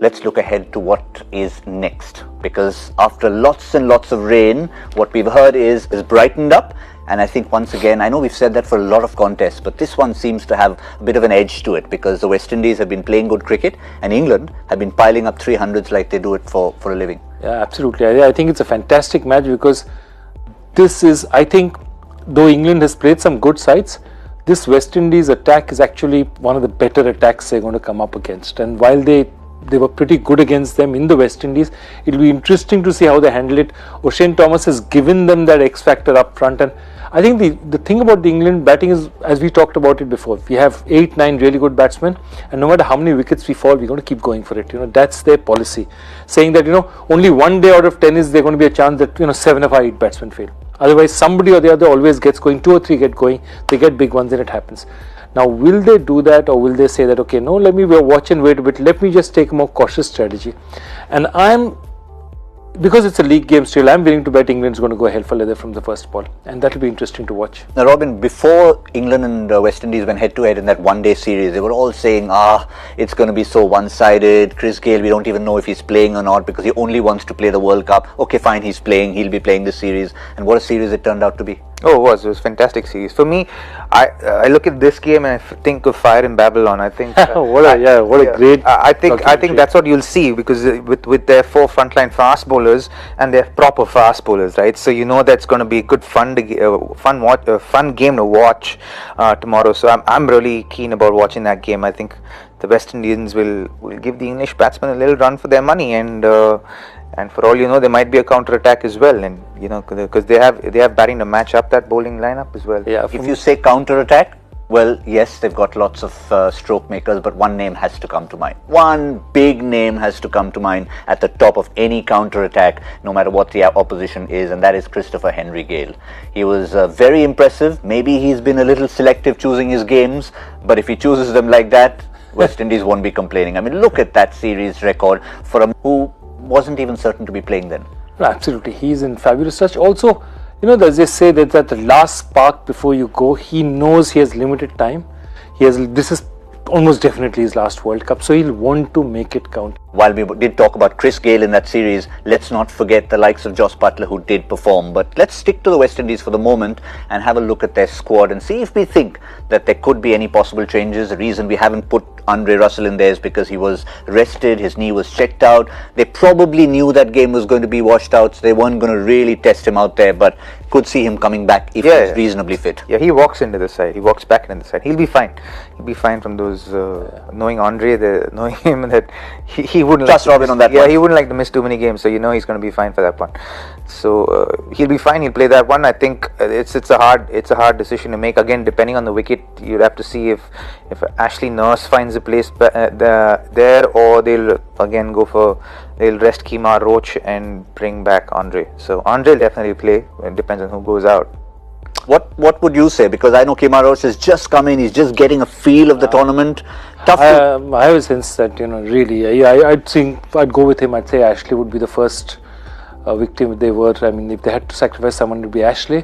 Let's look ahead to what is next, because after lots and lots of rain, what we've heard is brightened up. And I think once again, I know we've said that for a lot of contests, but this one seems to have a bit of an edge to it, because the West Indies have been playing good cricket and England have been piling up 300s like they do it for a living. Yeah, absolutely. I think it's a fantastic match, because this is, I think, though England has played some good sides, this West Indies attack is actually one of the better attacks they're going to come up against. And while they were pretty good against them in the West Indies, it'll be interesting to see how they handle it. O'Shane Thomas has given them that X factor up front, and I think the thing about the England batting is, as we talked about it before, we have 8-9 really good batsmen, and no matter how many wickets we fall, we're going to keep going for it. That's their policy, saying that only one day out of 10 is there going to be a chance that 7 of our 8 batsmen fail. Otherwise, somebody or the other always gets going. 2 or 3 get going, they get big ones, and it happens. Now, will they do that, or will they say that, okay, no, let me watch and wait a bit, let me just take a more cautious strategy? And because it's a league game still, I'm willing to bet England's going to go hell for leather from the first ball, and that'll be interesting to watch. Now, Robin, before England and West Indies went head-to-head in that one-day series, they were all saying, it's going to be so one-sided. Chris Gayle, we don't even know if he's playing or not, because he only wants to play the World Cup. Okay, fine, he's playing, he'll be playing this series. And what a series it turned out to be. Oh, it was a fantastic series. For me, I look at this game and I think of Fire in Babylon. I think what a great. I think that's what you'll see, because with their 4 frontline fast bowlers and their proper fast bowlers, right? So that's going to be a good fun game to watch tomorrow. So I'm really keen about watching that game. I think the West Indians will give the English batsmen a little run for their money, and for all you know, there might be a counter attack as well, and because they have batting to match up that bowling lineup as well. Yeah. If you say counter attack, well, yes, they've got lots of stroke makers, but one name has to come to mind. One big name has to come to mind at the top of any counter attack, no matter what the opposition is, and that is Christopher Henry Gayle. He was very impressive. Maybe he's been a little selective choosing his games, but if he chooses them like that, West Indies won't be complaining. I mean, look at that series record for a who wasn't even certain to be playing then. No, absolutely, he's in fabulous touch. Also, as they say, that the last spark before you go, he knows he has limited time. This is almost definitely his last World Cup, so he'll want to make it count. While we did talk about Chris Gayle in that series, let's not forget the likes of Jos Buttler, who did perform. But let's stick to the West Indies for the moment and have a look at their squad and see if we think that there could be any possible changes. The reason we haven't put Andre Russell in there is because he was rested, his knee was checked out. They probably knew that game was going to be washed out, so they weren't going to really test him out there, but could see him coming back if he's reasonably fit. Yeah, he walks into the side, he walks back into the side. He'll be fine. He'll be fine from those, knowing Andre, knowing him, that he wouldn't trust Robin on that one. Yeah, he wouldn't like to miss too many games, so he's going to be fine for that one. So he'll be fine. He'll play that one. I think it's a hard decision to make. Again, depending on the wicket, you'll have to see if Ashley Nurse finds a place there, or they'll again they'll rest Kemar, Roach, and bring back Andre. So Andre will definitely play. It depends on who goes out. What would you say? Because I know Kemar Roach has just come in. He's just getting a feel of the tournament. I have a sense that really, I'd go with him. I'd say Ashley would be the first victim if they were. I mean, if they had to sacrifice someone, it would be Ashley.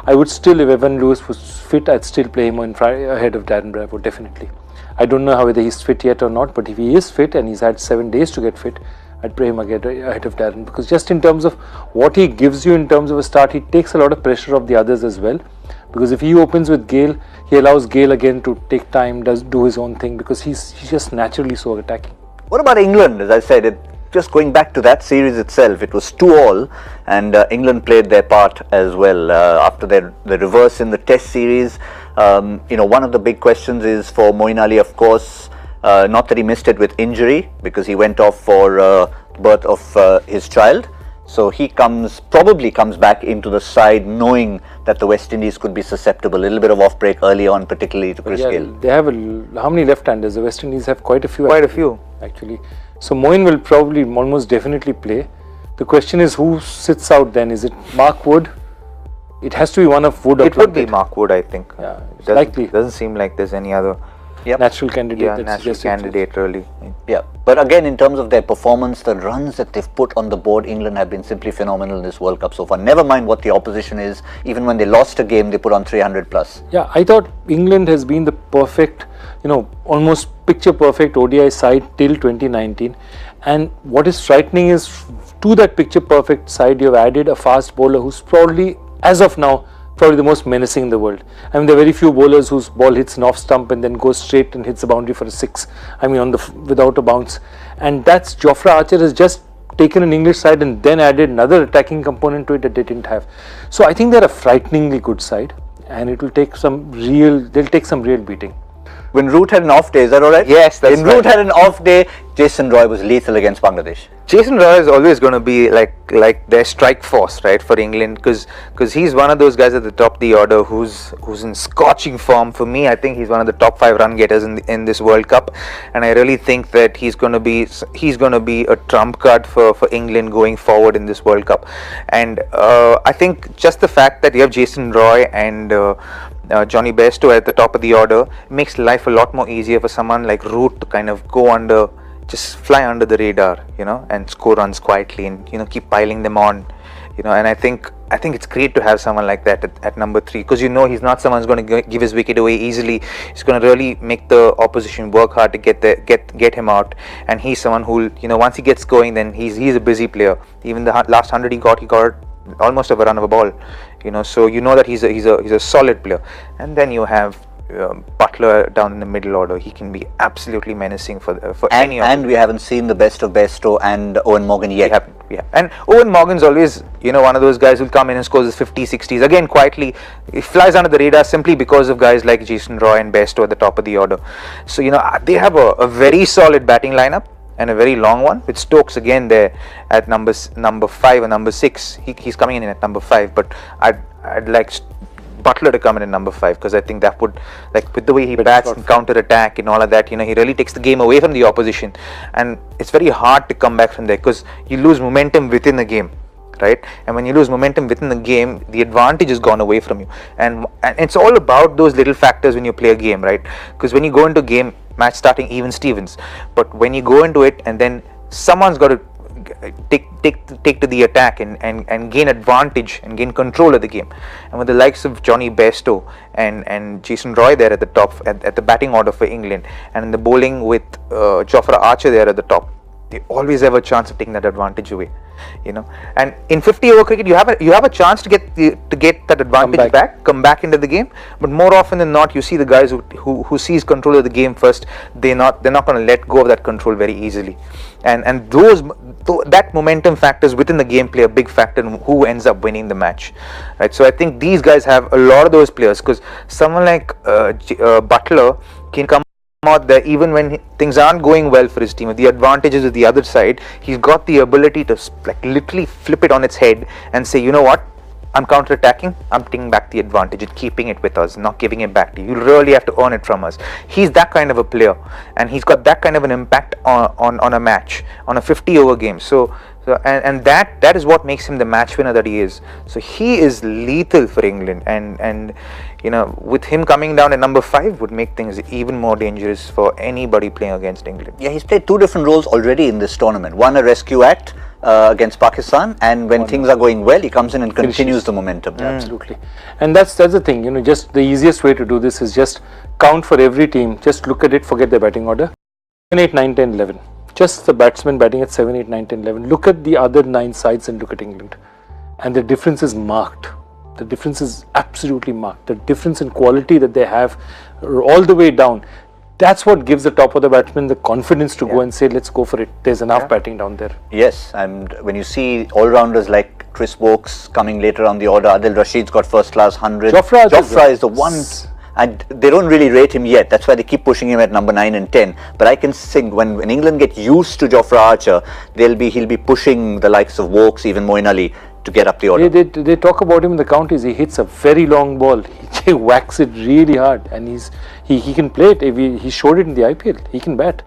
I would still, if Evan Lewis was fit, I'd still play him ahead of Darren Bravo, definitely. I don't know whether he's fit yet or not, but if he is fit and he's had 7 days to get fit, I'd play him ahead of Darren, because just in terms of what he gives you in terms of a start, he takes a lot of pressure off the others as well. Because if he opens with Gayle, he allows Gayle again to take time, do his own thing, because he's just naturally so attacking. What about England? As I said, just going back to that series itself, it was 2-2, and England played their part as well. After the reverse in the Test series, one of the big questions is for Moeen Ali, of course. Not that he missed it with injury, because he went off for birth of his child. So he probably comes back into the side knowing that the West Indies could be susceptible. A little bit of off break early on, particularly to Chris Gayle. They have how many left-handers? The West Indies have quite a few. Quite a few, actually. So Moeen will probably almost definitely play. The question is, who sits out then? Is it Mark Wood? It has to be one of Wood or Plunkett. It would be Mark Wood, I think. Yeah, it's likely. likely. Doesn't seem like there's any other. natural candidate. Yeah, natural candidate, really. Yeah, but again, in terms of their performance, the runs that they've put on the board, England have been simply phenomenal in this World Cup so far. Never mind what the opposition is. Even when they lost a game, they put on 300 plus. Yeah, I thought England has been the perfect, almost picture perfect ODI side till 2019. And what is frightening is, to that picture perfect side, you've added a fast bowler who's probably, as of now, probably the most menacing in the world. I mean, there are very few bowlers whose ball hits an off stump and then goes straight and hits the boundary for a 6. I mean, without a bounce. And that's Jofra Archer has just taken an English side and then added another attacking component to it that they didn't have. So I think they're a frighteningly good side, and it will take they'll take some real beating. When Root had an off day, is that alright? Yes, that's When Root had an off day, Jason Roy was lethal against Bangladesh. Jason Roy is always going to be like their strike force, right, for England, because he's one of those guys at the top of the order who's in scorching form. For me, I think he's one of the top 5 run getters in this World Cup, and I really think that he's going to be a trump card for England going forward in this World Cup. And I think just the fact that you have Jason Roy and Jonny Bairstow at the top of the order makes life a lot more easier for someone like Root to kind of just fly under the radar, and score runs quietly and keep piling them on, and I think it's great to have someone like that at number 3, because he's not someone who's going to give his wicket away easily. He's going to really make the opposition work hard to get him out, and he's someone who once he gets going, then he's a busy player. Even the last 100 he got almost a run of a ball, so that he's a solid player. And then you have Buttler down in the middle order. He can be absolutely menacing for any. And we haven't seen the best of Bairstow and Eoin Morgan yet. Yeah, and Eoin Morgan's always one of those guys who'll come in and scores his 50s, 60s again quietly. He flies under the radar simply because of guys like Jason Roy and Bairstow at the top of the order. So they have a very solid batting lineup, and a very long one, with Stokes again there at number 5 or number 6. He's coming in at number 5, but I'd like Buttler to come in at number 5, because I think that would, with the way he bats and counter attack and all of that, he really takes the game away from the opposition, and it's very hard to come back from there, because you lose momentum within the game, right? And when you lose momentum within the game, the advantage has gone away from you, and it's all about those little factors when you play a game, right? Because when you go into a game, match starting even Stevens, but when you go into it and then someone's got to take to the attack and gain advantage and gain control of the game, and with the likes of Jonny Bairstow and Jason Roy there at the top at the batting order for England, and in the bowling with Jofra Archer there at the top, they always have a chance of taking that advantage away, and in 50-over cricket you have a chance to get that advantage back, come back into the game, but more often than not you see the guys who seize control of the game first, they're not going to let go of that control very easily, and that momentum factors within the game play a big factor in who ends up winning the match, right? So I think these guys have a lot of those players, because someone like Buttler can come out there even when things aren't going well for his team. If the advantage is at the other side, he's got the ability to literally flip it on its head and say, you know what, I'm counter-attacking, I'm taking back the advantage and keeping it with us, not giving it back to you. You really have to earn it from us. He's that kind of a player, and he's got that kind of an impact on a match, on a 50-over game. So that is what makes him the match winner that he is. So he is lethal for England, and with him coming down at number 5 would make things even more dangerous for anybody playing against England. Yeah, he's played 2 different roles already in this tournament. One, a rescue act against Pakistan, and when things are going well, he comes in and continues the momentum. Absolutely. And that's the thing, just the easiest way to do this is just count for every team, just look at it, forget their batting order. 7, 8, 9, 10, 11. Just the batsmen batting at 7, 8, 9, 10, 11. Look at the other 9 sides and look at England. And the difference is marked. The difference is absolutely marked. The difference in quality that they have all the way down. That's what gives the top of the batsmen the confidence to go and say, let's go for it. There's enough batting down there. Yes, and when you see all-rounders like Chris Woakes coming later on the order, Adil Rashid's got first-class 100. Jofra is the one, and they don't really rate him yet. That's why they keep pushing him at number 9 and 10. But I can think when England get used to Jofra Archer, he'll be pushing the likes of Woakes, even Moeen Ali, to get up the order. They talk about him in the counties. He hits a very long ball. He whacks it really hard, and he can play it. He showed it in the IPL. He can bat.